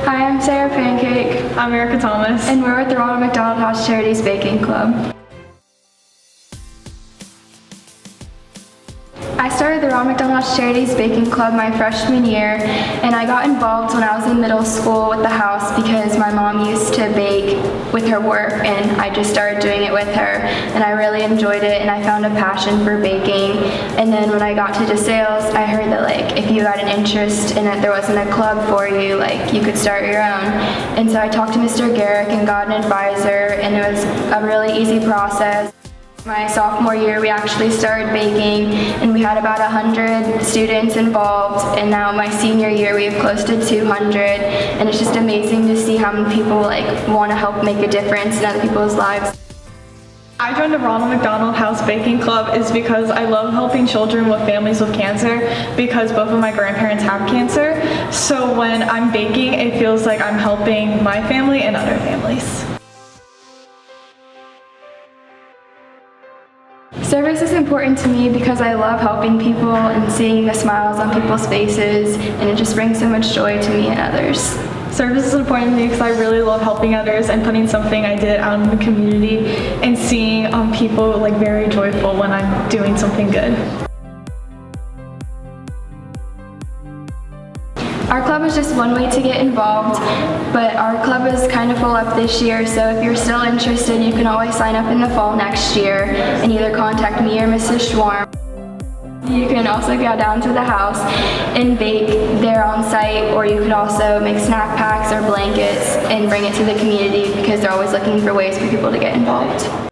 Hi, I'm Sarah Pancake. I'm Erica Thomas. And we're with the Ronald McDonald House Charities Baking Club. I started the Ronald McDonald House Charities Baking Club my freshman year, and I got involved when I was in middle school with the house because my mom used to bake with her work, and I just started doing it with her, and I really enjoyed it, and I found a passion for baking. And then when I got to DeSales, I heard that if you had an interest and that there wasn't a club for you, you could start your own. And so I talked to Mr. Garrick and got an advisor, and it was a really easy process. My sophomore year, we actually started baking, and we had about 100 students involved, and now my senior year, we have close to 200, and it's just amazing to see how many people want to help make a difference in other people's lives. I joined the Ronald McDonald House Baking Club is because I love helping children with families with cancer, because both of my grandparents have cancer. So when I'm baking, it feels like I'm helping my family and other families. Service is important to me because I love helping people and seeing the smiles on people's faces, and it just brings so much joy to me and others. Service is important to me because I really love helping others and putting something I did out in the community and seeing people very joyful when I'm doing something good. Our club is just one way to get involved, but our club is kind of full up this year, so if you're still interested, you can always sign up in the fall next year and either contact me or Mrs. Schwarm. You can also go down to the house and bake there on site, or you could also make snack packs or blankets and bring it to the community because they're always looking for ways for people to get involved.